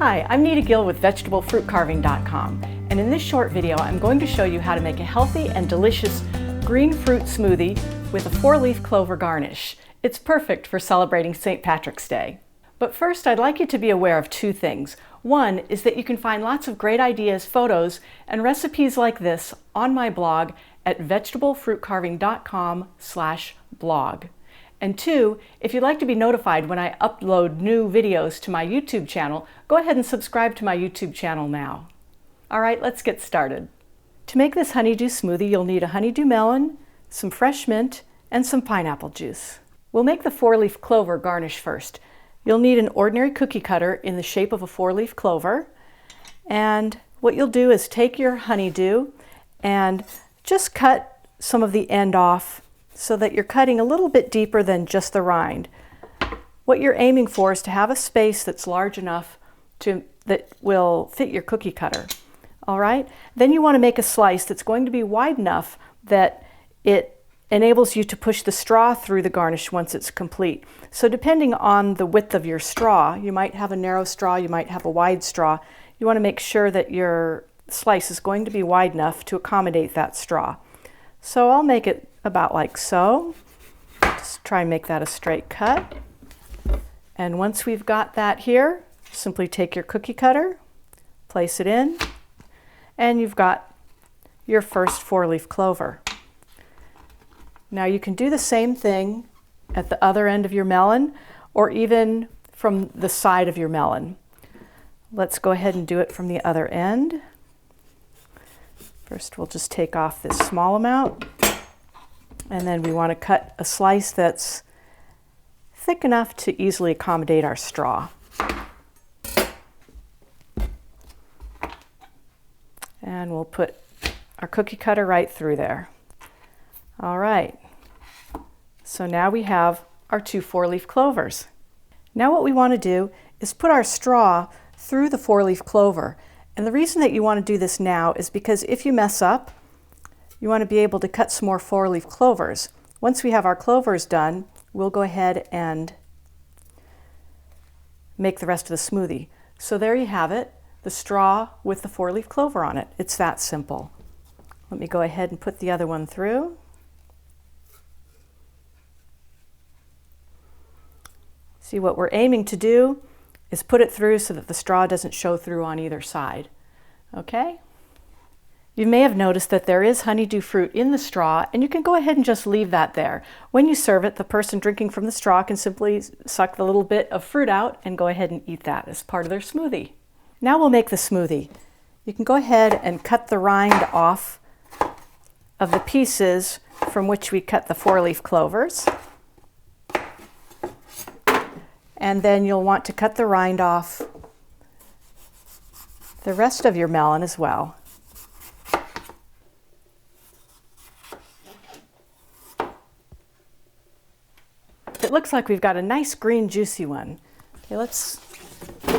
Hi, I'm Nita Gill with VegetableFruitCarving.com, and in this short video I'm going to show you how to make a healthy and delicious green fruit smoothie with a 4-leaf clover garnish. It's perfect for celebrating St. Patrick's Day. But first I'd like you to be aware of two things. One is that you can find lots of great ideas, photos, and recipes like this on my blog at VegetableFruitCarving.com/blog. And two, if you'd like to be notified when I upload new videos to my YouTube channel, go ahead and subscribe to my YouTube channel now. All right, let's get started. To make this honeydew smoothie, you'll need a honeydew melon, some fresh mint, and some pineapple juice. We'll make the 4-leaf clover garnish first. You'll need an ordinary cookie cutter in the shape of a 4-leaf clover. And what you'll do is take your honeydew and just cut some of the end off so that you're cutting a little bit deeper than just the rind. What you're aiming for is to have a space that's large enough that will fit your cookie cutter. All right? Then you want to make a slice that's going to be wide enough that it enables you to push the straw through the garnish once it's complete. So depending on the width of your straw, you might have a narrow straw, you might have a wide straw. You want to make sure that your slice is going to be wide enough to accommodate that straw. So I'll make it about like so. Just try and make that a straight cut. And once we've got that here, simply take your cookie cutter, place it in, and you've got your first 4-leaf clover. Now you can do the same thing at the other end of your melon, or even from the side of your melon. Let's go ahead and do it from the other end. First we'll just take off this small amount, and then we want to cut a slice that's thick enough to easily accommodate our straw. And we'll put our cookie cutter right through there. All right, so now we have our 2 4-leaf clovers. Now what we want to do is put our straw through the 4-leaf clover. And the reason that you want to do this now is because if you mess up, you want to be able to cut some more 4-leaf clovers. Once we have our clovers done, we'll go ahead and make the rest of the smoothie. So there you have it, the straw with the 4-leaf clover on it. It's that simple. Let me go ahead and put the other one through. See, what we're aiming to do is put it through so that the straw doesn't show through on either side. Okay? You may have noticed that there is honeydew fruit in the straw, and you can go ahead and just leave that there. When you serve it, the person drinking from the straw can simply suck the little bit of fruit out and go ahead and eat that as part of their smoothie. Now we'll make the smoothie. You can go ahead and cut the rind off of the pieces from which we cut the 4-leaf clovers. And then you'll want to cut the rind off the rest of your melon as well. It looks like we've got a nice green juicy one. Okay, let's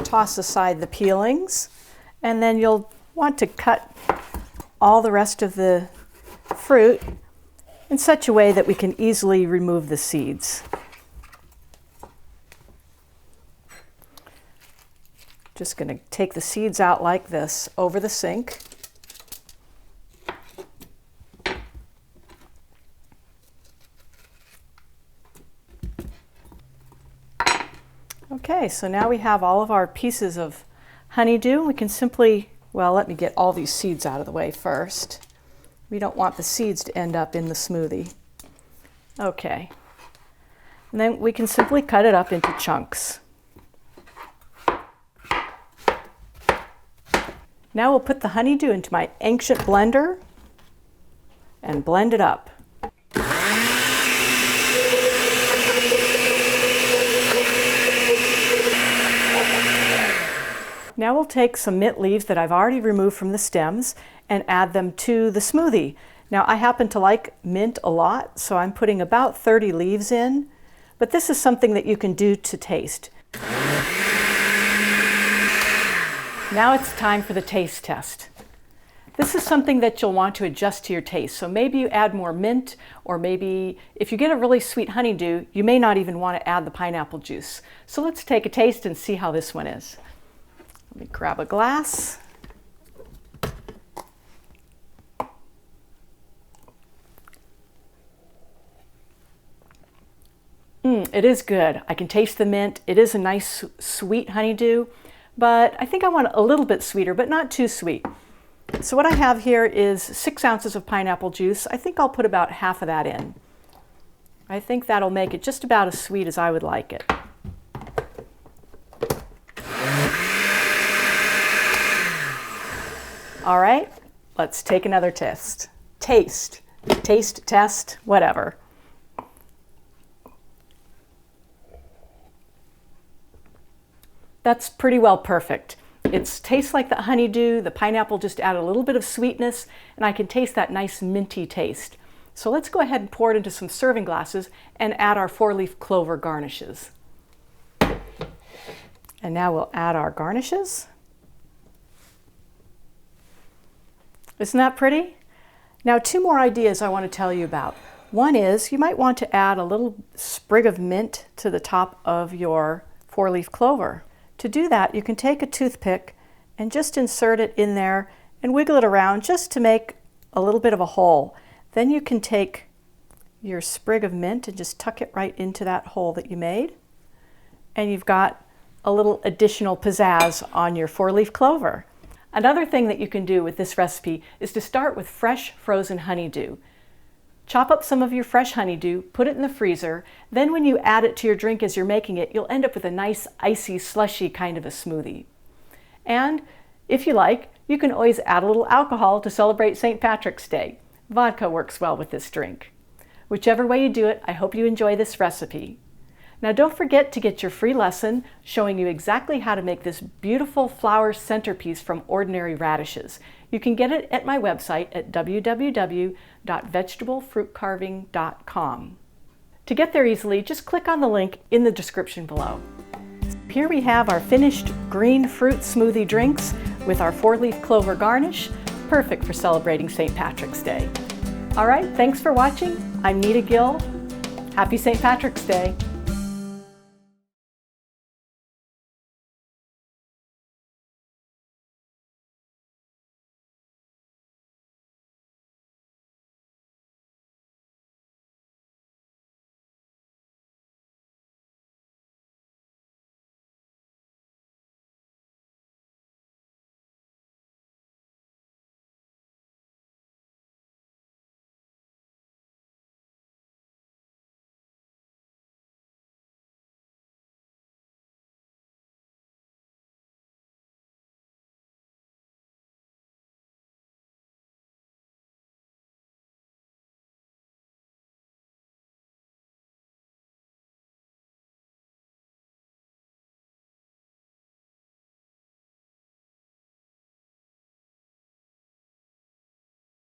toss aside the peelings, and then you'll want to cut all the rest of the fruit in such a way that we can easily remove the seeds. Just going to take the seeds out like this over the sink. Okay, so now we have all of our pieces of honeydew. We can simply, well, let me get all these seeds out of the way first. We don't want the seeds to end up in the smoothie. Okay, and then we can simply cut it up into chunks. Now we'll put the honeydew into my ancient blender and blend it up. Now we'll take some mint leaves that I've already removed from the stems and add them to the smoothie. Now I happen to like mint a lot, so I'm putting about 30 leaves in, but this is something that you can do to taste. Now it's time for the taste test. This is something that you'll want to adjust to your taste. So maybe you add more mint, or maybe if you get a really sweet honeydew, you may not even want to add the pineapple juice. So let's take a taste and see how this one is. Let me grab a glass. It is good. I can taste the mint. It is a nice sweet honeydew, but I think I want a little bit sweeter, but not too sweet. So what I have here is 6 ounces of pineapple juice. I think I'll put about half of that in. I think that'll make it just about as sweet as I would like it. All right, let's take another test. Taste, test, whatever. That's pretty well perfect. It tastes like the honeydew, the pineapple just added a little bit of sweetness, and I can taste that nice minty taste. So let's go ahead and pour it into some serving glasses and add our 4-leaf clover garnishes. And now we'll add our garnishes. Isn't that pretty? Now 2 more ideas I want to tell you about. One is you might want to add a little sprig of mint to the top of your 4-leaf clover. To do that, you can take a toothpick and just insert it in there and wiggle it around just to make a little bit of a hole. Then you can take your sprig of mint and just tuck it right into that hole that you made. And you've got a little additional pizzazz on your 4-leaf clover. Another thing that you can do with this recipe is to start with fresh frozen honeydew. Chop up some of your fresh honeydew, put it in the freezer, then when you add it to your drink as you're making it, you'll end up with a nice icy slushy kind of a smoothie. And if you like, you can always add a little alcohol to celebrate St. Patrick's Day. Vodka works well with this drink. Whichever way you do it, I hope you enjoy this recipe. Now don't forget to get your free lesson showing you exactly how to make this beautiful flower centerpiece from ordinary radishes. You can get it at my website at www.vegetablefruitcarving.com. To get there easily, just click on the link in the description below. Here we have our finished green fruit smoothie drinks with our 4-leaf clover garnish, perfect for celebrating St. Patrick's Day. All right, thanks for watching. I'm Nita Gill. Happy St. Patrick's Day.